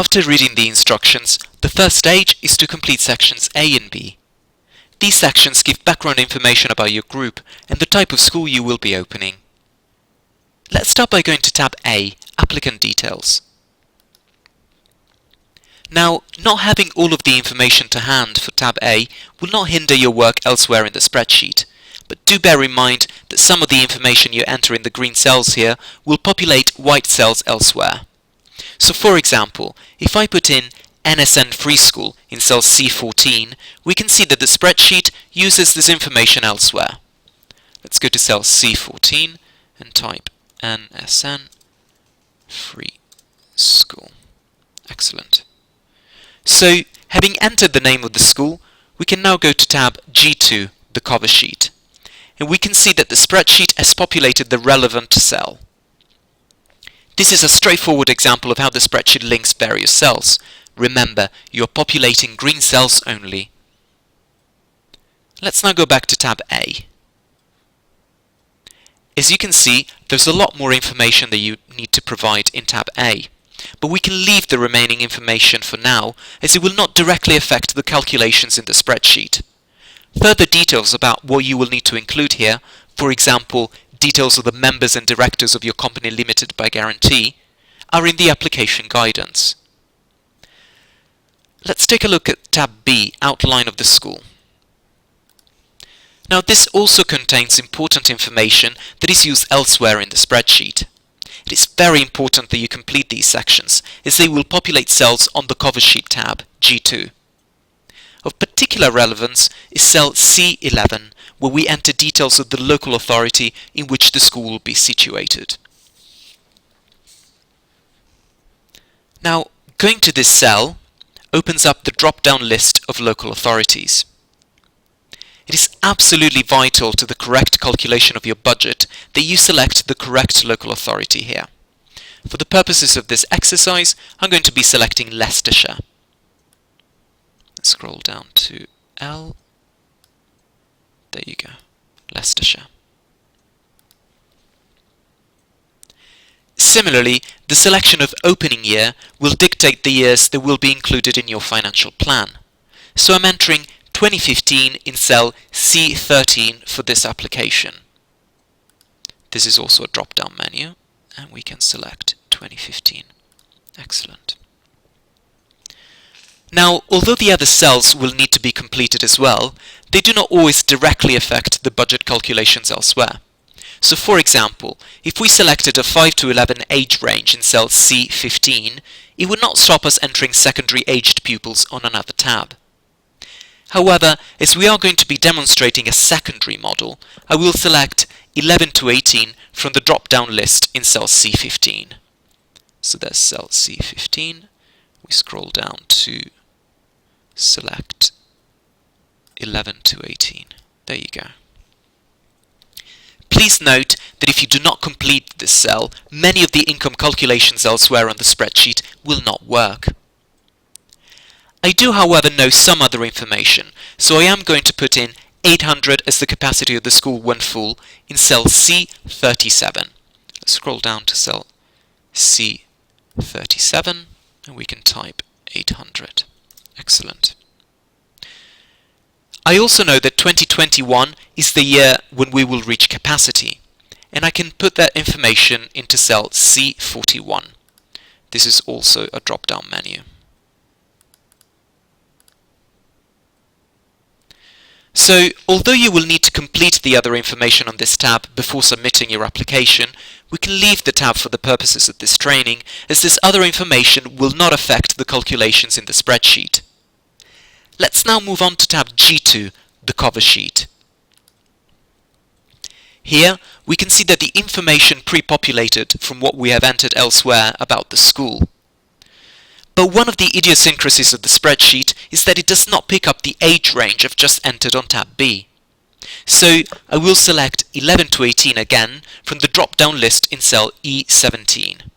After reading the instructions, the first stage is to complete sections A and B. These sections give background information about your group and the type of school you will be opening. Let's start by going to tab A, Applicant Details. Now, not having all of the information to hand for tab A will not hinder your work elsewhere in the spreadsheet, but do bear in mind that some of the information you enter in the green cells here will populate white cells elsewhere. So for example, if I put in NSN Free School in cell C14, we can see that the spreadsheet uses this information elsewhere. Let's go to cell C14 and type NSN Free School. Excellent. So, having entered the name of the school, we can now go to tab G2, the cover sheet, and we can see that the spreadsheet has populated the relevant cell. This is a straightforward example of how the spreadsheet links various cells. Remember, you are populating green cells only. Let's now go back to tab A. As you can see, there's a lot more information that you need to provide in tab A. But we can leave the remaining information for now, as it will not directly affect the calculations in the spreadsheet. Further details about what you will need to include here, for example, details of the members and directors of your company limited by guarantee, are in the application guidance. Let's take a look at tab B, Outline of the School. Now this also contains important information that is used elsewhere in the spreadsheet. It is very important that you complete these sections, as they will populate cells on the Cover Sheet tab, G2. Of particular relevance is cell C11, where we enter details of the local authority in which the school will be situated. Now, going to this cell opens up the drop-down list of local authorities. It is absolutely vital to the correct calculation of your budget that you select the correct local authority here. For the purposes of this exercise, I'm going to be selecting Leicestershire. Let's scroll down to L. There you go, Leicestershire. Similarly, the selection of opening year will dictate the years that will be included in your financial plan. So I'm entering 2015 in cell C13 for this application. This is also a drop-down menu, and we can select 2015. Excellent. Now, although the other cells will need to be completed as well, they do not always directly affect the budget calculations elsewhere. So for example, if we selected a 5 to 11 age range in cell C15, it would not stop us entering secondary aged pupils on another tab. However, as we are going to be demonstrating a secondary model, I will select 11 to 18 from the drop-down list in cell C15. So there's cell C15. We scroll down to select 11 to 18. There you go. Please note that if you do not complete this cell, many of the income calculations elsewhere on the spreadsheet will not work. I do, however, know some other information, so I am going to put in 800 as the capacity of the school when full in cell C37. Let's scroll down to cell C37 and we can type 800. Excellent. I also know that 2021 is the year when we will reach capacity, and I can put that information into cell C41. This is also a drop-down menu. So, although you will need to complete the other information on this tab before submitting your application, we can leave the tab for the purposes of this training, as this other information will not affect the calculations in the spreadsheet. Let's now move on to tab G2, the cover sheet. Here, we can see that the information pre-populated from what we have entered elsewhere about the school. But one of the idiosyncrasies of the spreadsheet is that it does not pick up the age range I've just entered on tab B. So I will select 11 to 18 again from the drop-down list in cell E17.